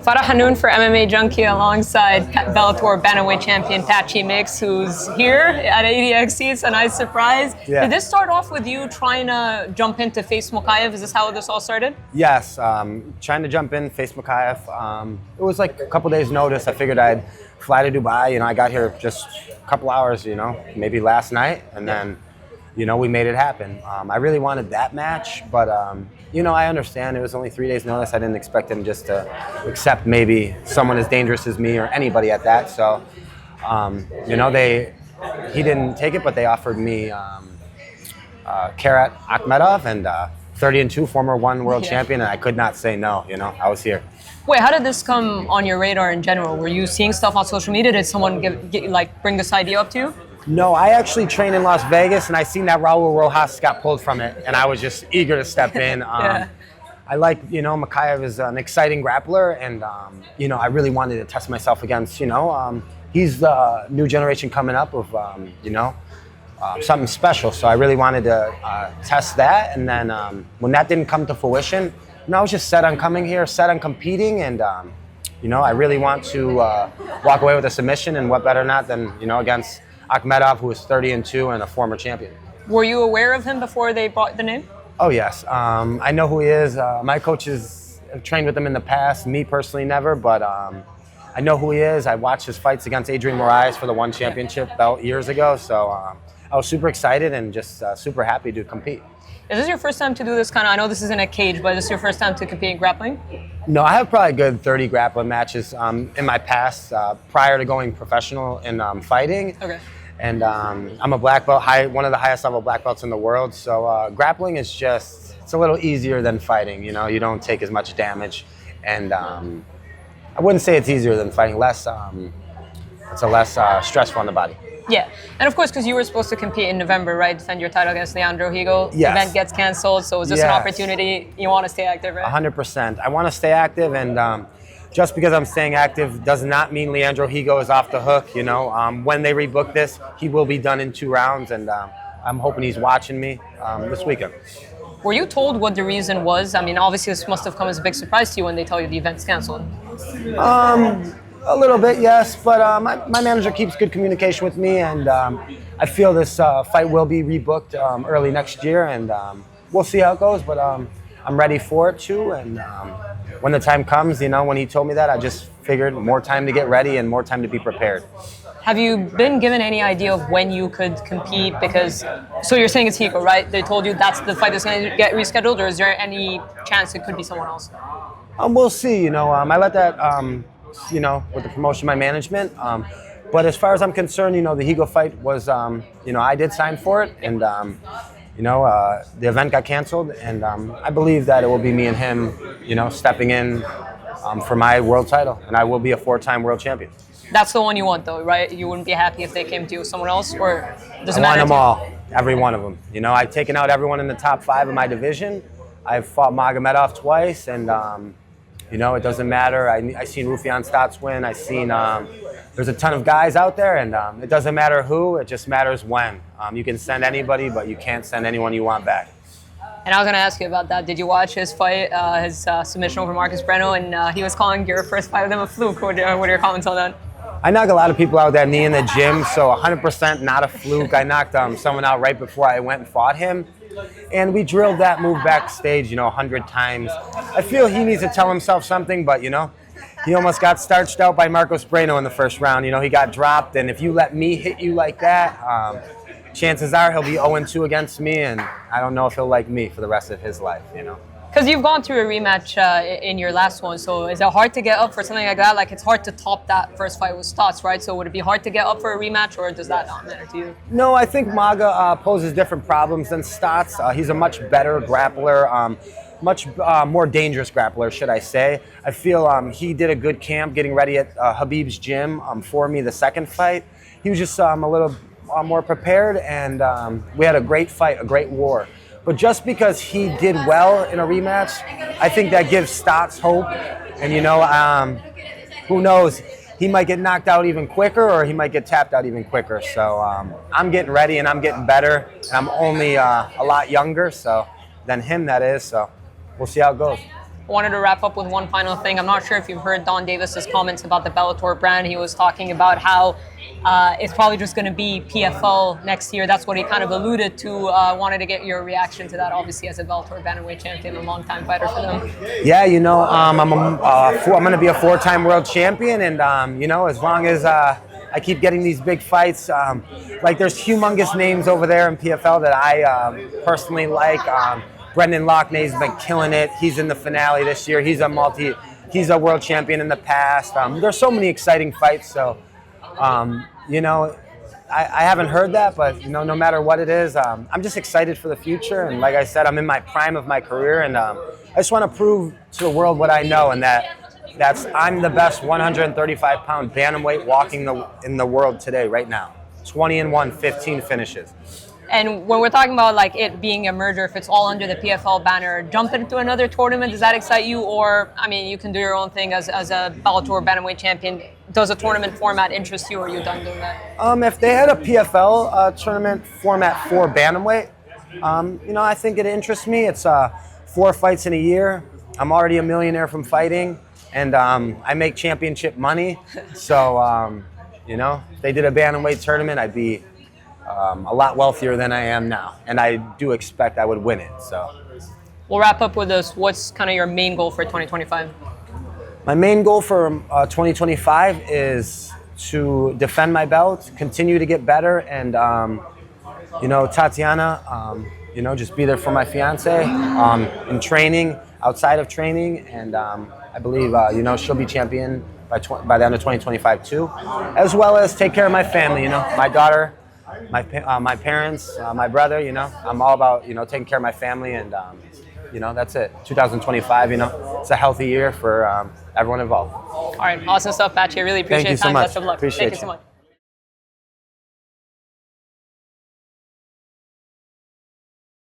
Farah Hannoun for MMA Junkie alongside Bellator Bantamweight champion Patchy Mik, who's here at ADXC. It's a nice surprise. Yeah. Did this start off with you trying to jump in to face Mokaev? Is this how this all started? Yes, trying to jump in, face Mokaev. It was like a couple days notice. I figured I'd fly to Dubai. I got here just a couple hours, maybe last night. And then, we made it happen. I really wanted that match, but, I understand it was only 3 days notice. I didn't expect him just to accept maybe someone as dangerous as me or anybody at that. So, he didn't take it, but they offered me Karat Akhmedov and 30-2, former one world champion, and I could not say no. I was here. Wait, how did this come on your radar in general? Were you seeing stuff on social media? Did someone bring this idea up to you? No, I actually trained in Las Vegas, and I seen that Raul Rojas got pulled from it, and I was just eager to step in. Yeah. I like, Mokaev is an exciting grappler, and, I really wanted to test myself against, he's the new generation coming up of, something special. So I really wanted to test that, and then when that didn't come to fruition, I was just set on coming here, set on competing, and, I really want to walk away with a submission, and what better not than, against Akhmedov, who is 30-2 and a former champion. Were you aware of him before they brought the name? Oh, yes. I know who he is. My coaches have trained with him in the past. Me personally, never, but I know who he is. I watched his fights against Adrian Moraes for the one championship belt years ago, so I was super excited and just super happy to compete. Is this your first time to do this I know this is in a cage, but is this your first time to compete in grappling? No, I have probably a good 30 grappling matches in my past prior to going professional in fighting. Okay. And I'm a black belt, one of the highest level black belts in the world. So grappling is it's a little easier than fighting. You don't take as much damage. And I wouldn't say it's easier than fighting, it's a less stressful on the body. Yeah, and of course, because you were supposed to compete in November, right? Defend your title against Leandro, Higo. Yes. The event gets canceled, so is this an opportunity? You want to stay active, right? 100%. I want to stay active, and just because I'm staying active does not mean Leandro Higo is off the hook. When they rebook this, he will be done in 2 rounds, and I'm hoping he's watching me this weekend. Were you told what the reason was? I mean, obviously this must have come as a big surprise to you when they tell you the event's canceled. A little bit, yes, but my manager keeps good communication with me, and I feel this fight will be rebooked early next year, and we'll see how it goes, but I'm ready for it too, and when the time comes, when he told me that, I just figured more time to get ready and more time to be prepared. Have you been given any idea of when you could compete? Because, so you're saying it's Higo, right? They told you that's the fight that's going to get rescheduled, or is there any chance it could be someone else? We'll see, I let that, with the promotion, my management. But as far as I'm concerned, the Higo fight was, I did sign for it, and, the event got canceled, and I believe that it will be me and him, stepping in for my world title, and I will be a 4-time world champion. That's the one you want, though, right? You wouldn't be happy if they came to you with someone else, or does it matter? I want them all, every one of them. I've taken out everyone in the top 5 of my division. I've fought Magomedov twice, and it doesn't matter. I seen Rufian Stotts win. I seen there's a ton of guys out there, and it doesn't matter who. It just matters when. You can send anybody, but you can't send anyone you want back. And I was going to ask you about that. Did you watch his fight, his submission over Marcus Breno, and he was calling your first fight with him a fluke? What are your comments on that? I knock a lot of people out with that knee in the gym, so 100% not a fluke. I knocked someone out right before I went and fought him. And we drilled that move backstage, 100 times. I feel he needs to tell himself something, but, he almost got starched out by Marcos Breno in the first round. He got dropped, and if you let me hit you like that, chances are he'll be 0-2 against me, and I don't know if he'll like me for the rest of his life, Because you've gone through a rematch in your last one, so is it hard to get up for something like that? Like, it's hard to top that first fight with Stotts, right? So would it be hard to get up for a rematch, or does that not matter to you? No, I think Maga poses different problems than Stotts. He's a much better grappler, much more dangerous grappler, should I say. I feel he did a good camp getting ready at Habib's gym for me the second fight. He was just a little more prepared, and we had a great fight, a great war. But just because he did well in a rematch, I think that gives Stotts hope. And, who knows? He might get knocked out even quicker, or he might get tapped out even quicker. So I'm getting ready, and I'm getting better. And I'm only a lot younger than him, that is. So we'll see how it goes. I wanted to wrap up with one final thing. I'm not sure if you've heard Don Davis's comments about the Bellator brand. He was talking about how it's probably just going to be PFL next year. That's what he kind of alluded to. Wanted to get your reaction to that, obviously, as a Bellator bantamweight champion, a long-time fighter for them. Yeah, you know, I'm going to be a 4-time world champion, and you know, as long as I keep getting these big fights, like there's humongous names over there in PFL that I personally like. Brendan Loughney's been killing it. He's in the finale this year. He's a world champion in the past. There's so many exciting fights. So, you know, I haven't heard that, but you know, no matter what it is, I'm just excited for the future. And like I said, I'm in my prime of my career, and I just want to prove to the world what I know, and that's I'm the best 135-pound bantamweight walking in the world today, right now. 20-1, 15 finishes. And when we're talking about like it being a merger, if it's all under the PFL banner, jump into another tournament, does that excite you? Or, I mean, you can do your own thing as a Bellator bantamweight champion. Does a tournament format interest you, or are you done doing that? If they had a PFL tournament format for bantamweight, you know, I think it interests me. It's 4 fights in a year. I'm already a millionaire from fighting, and I make championship money. So, you know, if they did a bantamweight tournament, I'd be a lot wealthier than I am now, and I do expect I would win it. So we'll wrap up with this. What's kind of your main goal for 2025? My main goal for 2025 is to defend my belt, continue to get better, and you know, Tatiana, you know, just be there for my fiance in training, outside of training, and I believe you know, she'll be champion by the end of 2025 too, as well as take care of my family. You know, my daughter, my parents, my brother. You know, I'm all about, you know, taking care of my family, and you know, that's it. 2025, you know, it's a healthy year for everyone involved. All right, awesome stuff, Patchy. I really appreciate Thank you your time. so much. Best of luck. Appreciate Thank you so you. much.